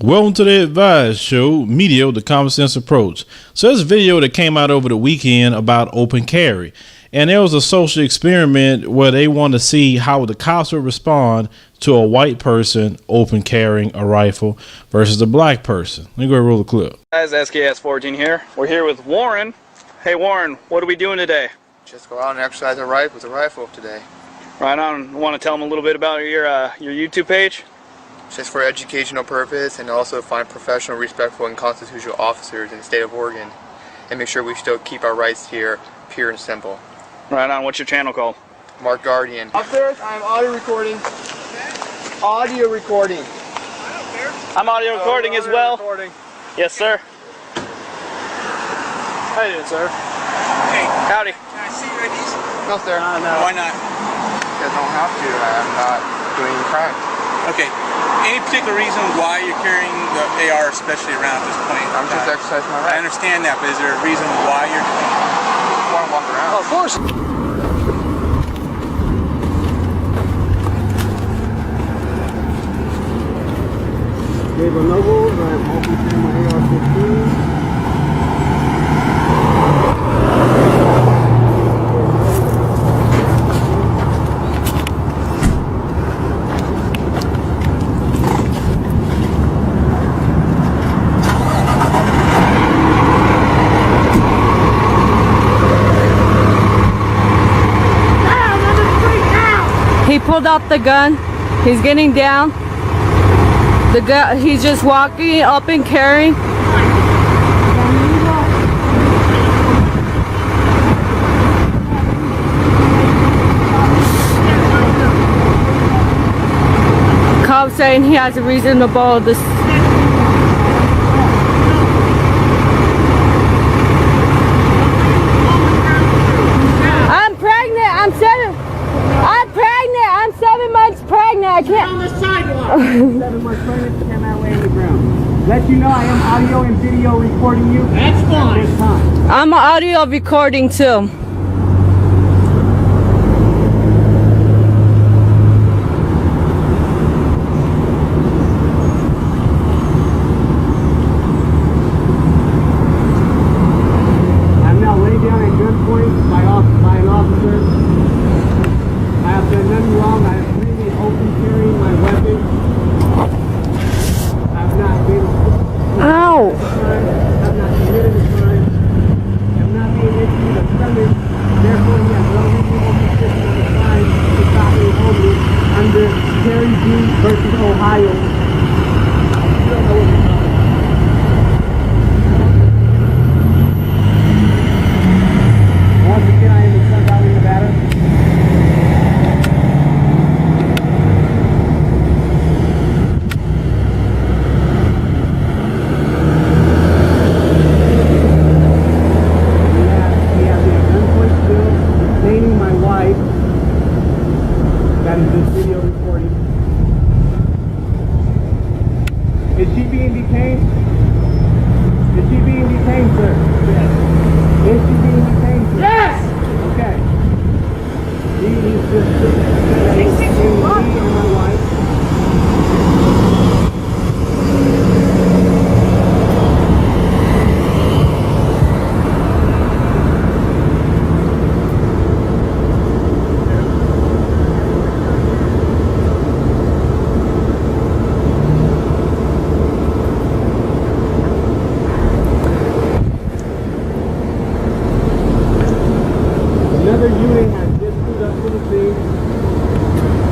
Welcome to the Advice Show, media with the common sense approach. So there's a video that came out over the weekend about open carry. And there was a social experiment where they wanted to see how the cops would respond to a white person open carrying a rifle versus a black person. Let me go ahead and roll the clip. Guys, SKS14 here. We're here with Warren. Hey Warren, what are we doing today? Just go out and exercise a right with a rifle today. Right on. Want to tell them a little bit about your YouTube page? Just for educational purpose, and also find professional, respectful, and constitutional officers in the state of Oregon, and make sure we still keep our rights here pure and simple. Right on. What's your channel called? Mark Guardian. Upstairs, I'm audio recording. Audio recording. I'm audio recording as well. Recording. Yes, sir. How you doing, sir? Hey, Howdy. can I see your IDs? No, sir. No. Why not? You guys don't have to. I'm not doing any crime. Okay. Any particular reason why you're carrying the AR, especially around this point? I'm just exercising my I right. understand that, but is there a reason why you're doing it? I want to walk around. Of course. Gabriel Nobles, I'm also carrying my AR-15. He pulled up the gun. He's getting down. The gun. He's just walking up and carrying. Cop saying he has a reason to borrow this. I'm pregnant. I'm 7 months pregnant. I can't. On the sidewalk! 7 months pregnant, stand that way on the ground. Let you know I am audio and video recording you. That's fine. This time. I'm audio recording too. I'm now laid down at gunpoint by an officer. I have done nothing wrong. I have freely and open carrying my weapon. I have not been Ow! have not committed a crime. Have not been issued a summons. Therefore, he has no reasonable suspicion of a crime to stop me holding under Terry G. versus Ohio. You don't know what you're talking about. Once again, I am in Sun Valley, Nevada. We have the gunpoint still detaining my wife. That is this video recording. Is she being detained? Is she being detained, sir? Yes. Is she being detained, sir? Yes! Okay. He is just detaining me and my wife. Another unit has just pulled up to the scene.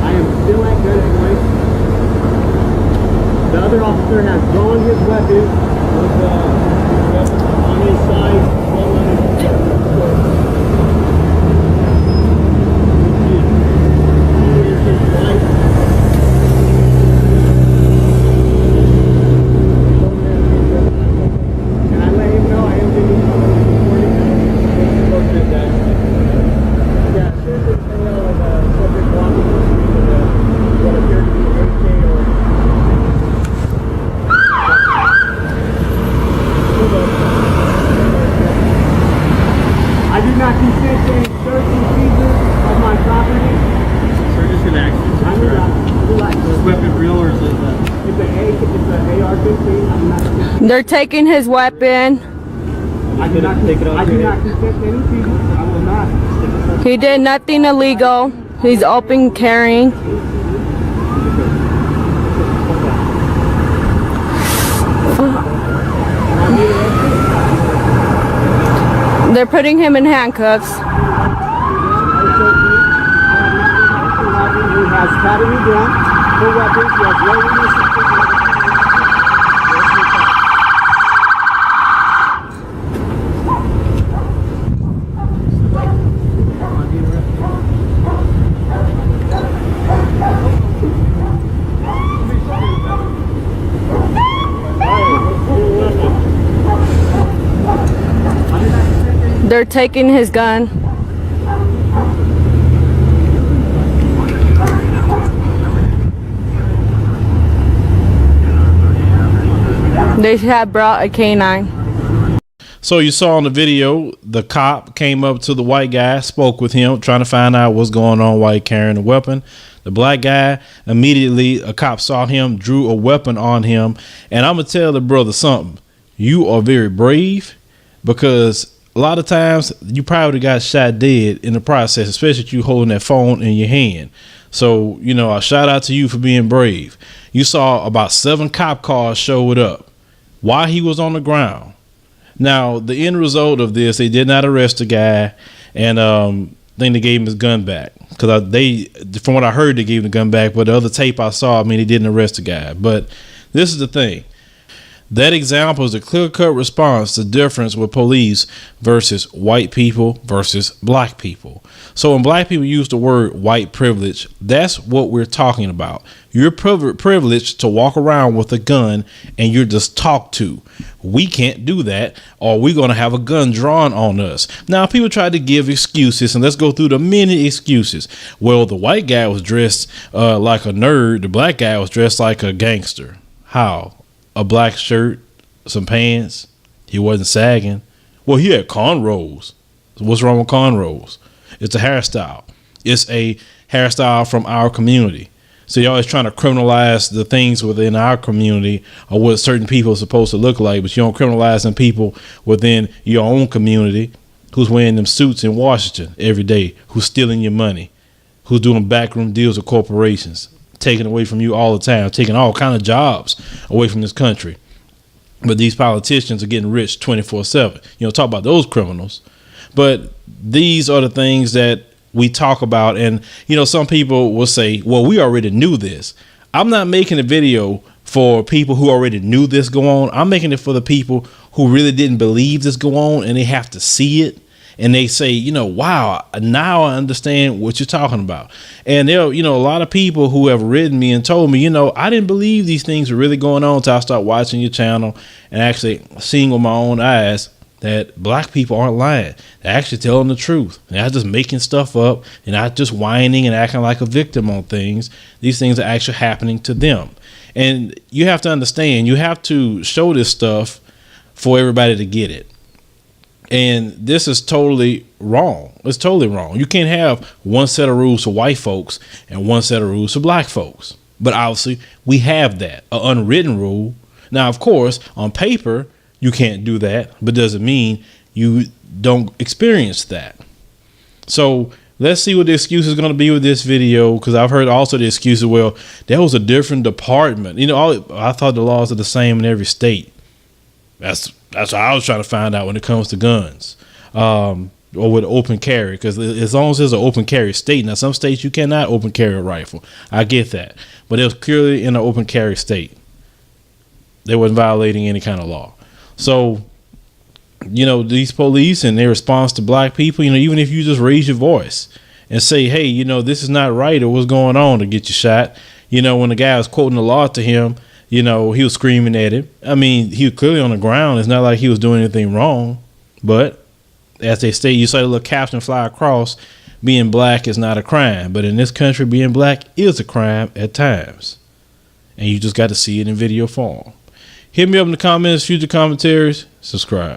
I am still at gunpoint. The other officer has drawn his weapon with on his side, well on his He is his wife. And I let him know I am getting recording. Yeah, there's a trail of a subject walking the street with what appeared to be an AK or I do not consent to any search and seizure of my property. Sir, just relax. I'm relaxed. Is weapon real or is it? It's an AR-15. I'm not. They're taking his weapon. I do not take it. I do not consent to any seizure. I will not. He did nothing illegal. He's open carrying. They're putting him in handcuffs. He has battery gun for weapons. He has loading suspicion. They're taking his gun. They have brought a canine. So you saw in the video, the cop came up to the white guy, spoke with him, trying to find out what's going on while he carrying a weapon. The black guy, immediately a cop saw him, drew a weapon on him. And I'm going to tell the brother something. You are very brave, because a lot of times you probably got shot dead in the process, especially if you holding that phone in your hand. So, you know, a shout out to you for being brave. You saw about 7 cop cars showed up while he was on the ground. Now, the end result of this, they did not arrest the guy, and then they gave him his gun back. Because from what I heard, they gave him the gun back, but the other tape I saw, I mean, they didn't arrest the guy. But this is the thing. That example is a clear-cut response to difference with police versus white people versus black people. So when black people use the word white privilege, that's what we're talking about. You're privileged to walk around with a gun and you're just talked to. We can't do that, or we're going to have a gun drawn on us. Now, people try to give excuses, and let's go through the many excuses. Well, the white guy was dressed like a nerd. The black guy was dressed like a gangster. How? A black shirt, some pants. He wasn't sagging. Well, he had cornrows. What's wrong with cornrows? It's a hairstyle. It's a hairstyle from our community. So you're always trying to criminalize the things within our community or what certain people are supposed to look like, but you don't criminalize them people within your own community who's wearing them suits in Washington every day, who's stealing your money, who's doing backroom deals with corporations, taking away from you all the time, taking all kind of jobs away from this country. But these politicians are getting rich 24/7. You know, talk about those criminals. But these are the things that we talk about. And, you know, some people will say, well, we already knew this. I'm not making a video for people who already knew this go on. I'm making it for the people who really didn't believe this go on, and they have to see it. And they say, you know, wow, now I understand what you're talking about. And there, you know, a lot of people who have written me and told me, you know, I didn't believe these things were really going on until I started watching your channel and actually seeing with my own eyes that black people aren't lying. They're actually telling the truth. They're not just making stuff up and not just whining and acting like a victim on things. These things are actually happening to them. And you have to understand, you have to show this stuff for everybody to get it. And this is totally wrong. It's totally wrong. You can't have one set of rules for white folks and one set of rules for black folks. But obviously, we have that, an unwritten rule. Now, of course, on paper, you can't do that, but doesn't mean you don't experience that. So let's see what the excuse is going to be with this video, because I've heard also the excuse, well, there was a different department. You know, I thought the laws are the same in every state. That's what I was trying to find out when it comes to guns, or with open carry, because as long as there's an open carry state. Now, some states you cannot open carry a rifle. I get that, but it was clearly in an open carry state. They wasn't violating any kind of law. So, you know, these police and their response to black people, you know, even if you just raise your voice and say, hey, you know, this is not right, or what's going on, to get you shot. You know, when the guy was quoting the law to him, you know, he was screaming at him. I mean, he was clearly on the ground. It's not like he was doing anything wrong. But as they say, you saw the little caption fly across, being black is not a crime. But in this country, being black is a crime at times. And you just got to see it in video form. Hit me up in the comments, future commentaries, subscribe.